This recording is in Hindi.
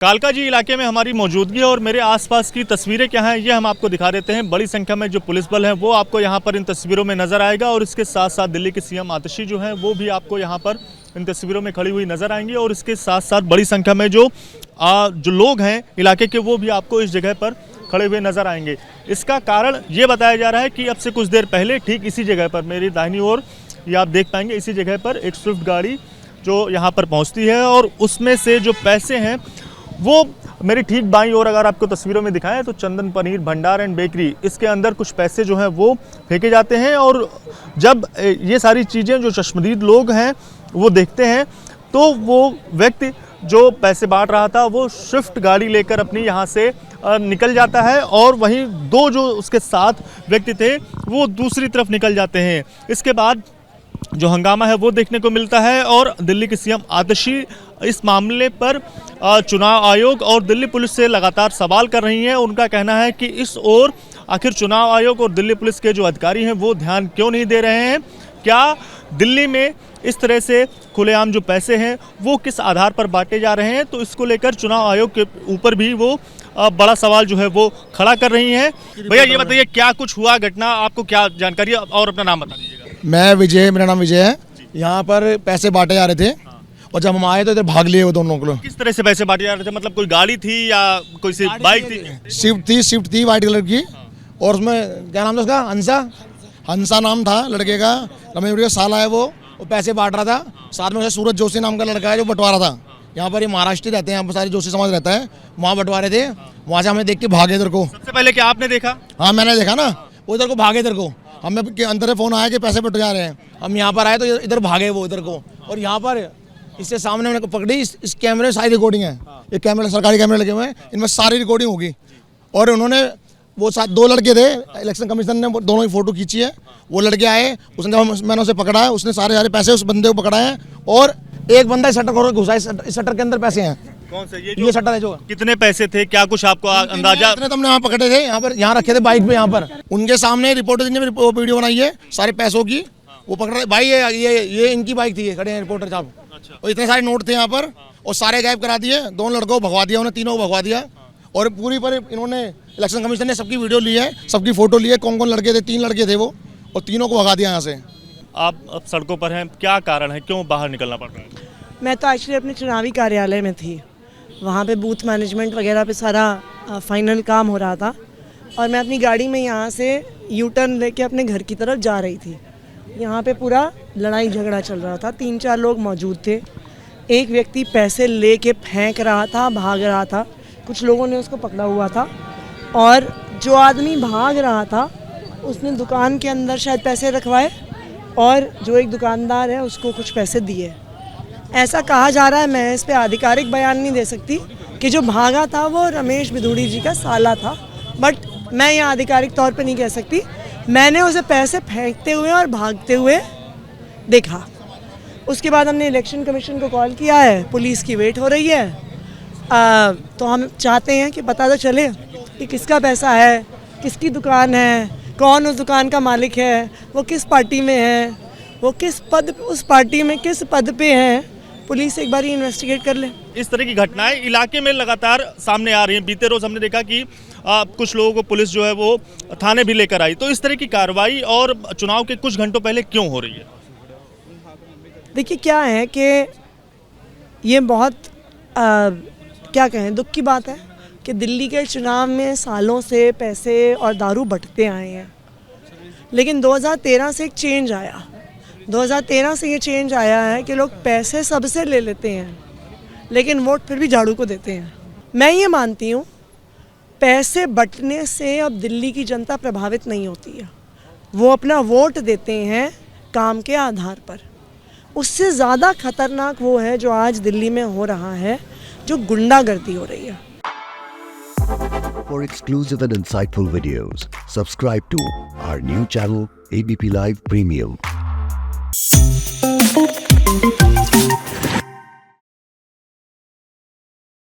कालका जी इलाके में हमारी मौजूदगी है और मेरे आसपास की तस्वीरें क्या हैं ये हम आपको दिखा देते हैं। बड़ी संख्या में जो पुलिस बल है वो आपको यहाँ पर इन तस्वीरों में नजर आएगा और इसके साथ साथ दिल्ली के सीएम आतिशी जो हैं वो भी आपको यहाँ पर इन तस्वीरों में खड़ी हुई नजर आएंगी और इसके साथ साथ बड़ी संख्या में जो लोग हैं इलाके के वो भी आपको इस जगह पर खड़े हुए नजर आएंगे। इसका कारण ये बताया जा रहा है कि अब से कुछ देर पहले ठीक इसी जगह पर मेरी दाहिनी ओर ये आप देख पाएंगे, इसी जगह पर एक स्विफ्ट गाड़ी जो यहाँ पर पहुँचती है और उसमें से जो पैसे हैं वो मेरी ठीक बाईं ओर अगर आपको तस्वीरों में दिखाएं तो चंदन पनीर भंडार एंड बेकरी, इसके अंदर कुछ पैसे जो हैं वो फेंके जाते हैं और जब ये सारी चीज़ें जो चश्मदीद लोग हैं वो देखते हैं तो वो व्यक्ति जो पैसे बांट रहा था वो स्विफ्ट गाड़ी लेकर अपनी यहाँ से निकल जाता है और वहीं दो जो उसके साथ व्यक्ति थे वो दूसरी तरफ निकल जाते हैं। इसके बाद जो हंगामा है वो देखने को मिलता है और दिल्ली के सीएम आतिशी इस मामले पर चुनाव आयोग और दिल्ली पुलिस से लगातार सवाल कर रही हैं। उनका कहना है कि इस ओर आखिर चुनाव आयोग और दिल्ली पुलिस के जो अधिकारी हैं वो ध्यान क्यों नहीं दे रहे हैं। क्या दिल्ली में इस तरह से खुलेआम जो पैसे हैं वो किस आधार पर बांटे जा रहे हैं, तो इसको लेकर चुनाव आयोग के ऊपर भी वो बड़ा सवाल जो है वो खड़ा कर रही हैं। भैया ये बताइए क्या कुछ हुआ घटना, आपको क्या जानकारी है और अपना नाम बता दीजिएगा। मैं विजय, मेरा नाम विजय है। यहाँ पर पैसे बांटे जा रहे थे और जब हम आए तो इधर भाग लिए वो दोनों लोग। किस तरह से पैसे बांटे जा रहे थे, मतलब कोई गाड़ी थी या कोई सी बाइक थी? स्विफ्ट थी वाइट कलर की और उसमें क्या नाम था उसका, हंसा नाम था लड़के का, रमेश का साला है वो पैसे बांट रहा था। साथ में सूरज जोशी नाम का लड़का है जो बंटवारा था। यहाँ पर ये महाराष्ट्र रहते हैं, यहाँ पर सारी जोशी समाज रहता है, वहाँ बंटवारे थे। वहाँ से हमने देख के भागे इधर को। सबसे पहले क्या आपने देखा? हाँ मैंने देखा ना, वो इधर को भागे इधर को। हमें अंदर से फोन आया कि पैसे बट जा रहे हैं, हम यहाँ पर आए तो इधर भागे वो इधर को। और यहाँ पर इससे सामने मैंने पकड़ी, इस कैमरे में सारी रिकॉर्डिंग है। ये कैमरे सरकारी कैमरे लगे हुए हैं, इनमें सारी रिकॉर्डिंग होगी। और उन्होंने वो साथ दो लड़के थे, इलेक्शन कमीशन ने दोनों की फोटो खींची है। वो लड़के आए, उसने जब मैंने उसे पकड़ा है, उसने सारे पैसे उस बंदे को पकड़ा है और एक बंदा शटर खोल घुसा है। इस शटर के अंदर पैसे हैं। कौन से? ये शटर है जो। कितने पैसे थे, क्या कुछ आपको अंदाजा? इतने तुमने यहाँ पकड़े थे, यहाँ पर यहाँ रखे थे बाइक पे। यहाँ पर उनके सामने रिपोर्टर ने वीडियो बनाई है सारे पैसों की। वो पकड़ रहे भाई, ये इनकी बाइक थी, खड़े हैं रिपोर्टर साहब। और इतने सारे नोट थे यहाँ पर और सारे गायब करा दिए। दोनों लड़कों को भगवा दिया, उन्हें तीनों को भगवा दिया। और पूरी पर इन्होंने इलेक्शन कमीशन ने सबकी वीडियो ली है, सबकी फोटो ली है, कौन कौन लड़के थे। 3 लड़के थे वो और तीनों को भगा दिया यहाँ से। आप अब सड़कों पर हैं, क्या कारण है, क्यों बाहर निकलना पड़ रहा है? मैं तो एक्चुअली अपने चुनावी कार्यालय में थी, वहाँ पे बूथ मैनेजमेंट वगैरह पे सारा फाइनल काम हो रहा था और मैं अपनी गाड़ी में यहाँ से यू टर्न लेके अपने घर की तरफ जा रही थी। यहाँ पे पूरा लड़ाई झगड़ा चल रहा था, 3-4 लोग मौजूद थे। एक व्यक्ति पैसे लेके फेंक रहा था, भाग रहा था, कुछ लोगों ने उसको पकड़ा हुआ था और जो आदमी भाग रहा था उसने दुकान के अंदर शायद पैसे रखवाए और जो एक दुकानदार है उसको कुछ पैसे दिए। ऐसा कहा जा रहा है, मैं इस पे आधिकारिक बयान नहीं दे सकती कि जो भागा था वो रमेश बिधूड़ी जी का साला था, बट मैं यहाँ आधिकारिक तौर पे नहीं कह सकती। मैंने उसे पैसे फेंकते हुए और भागते हुए देखा। उसके बाद हमने इलेक्शन कमीशन को कॉल किया है, पुलिस की वेट हो रही है। तो हम चाहते हैं कि पता तो चले कि किसका पैसा है, किसकी दुकान है, कौन उस दुकान का मालिक है, वो किस पार्टी में है, वो किस पद, उस पार्टी में किस पद पे हैं। पुलिस एक बार ही इन्वेस्टिगेट कर ले। इस तरह की घटनाएं इलाके में लगातार सामने आ रही हैं। बीते रोज हमने देखा कि कुछ लोगों को पुलिस जो है वो थाने भी लेकर आई। तो इस तरह की कार्रवाई और चुनाव के कुछ घंटों पहले क्यों हो रही है? देखिए क्या है कि ये बहुत क्या कहें, दुख की बात है कि दिल्ली के चुनाव में सालों से पैसे और दारू बंटते आए हैं, लेकिन 2013 से एक चेंज आया। 2013 से ये चेंज आया है कि लोग पैसे सबसे ले लेते हैं लेकिन वोट फिर भी झाड़ू को देते हैं। मैं ये मानती हूँ पैसे बंटने से अब दिल्ली की जनता प्रभावित नहीं होती है, वो अपना वोट देते हैं काम के आधार पर। उससे ज़्यादा खतरनाक वो है जो आज दिल्ली में हो रहा है, जो गुंडागर्दी हो रही है। For exclusive and insightful videos, subscribe to our new channel ABP Live Premium.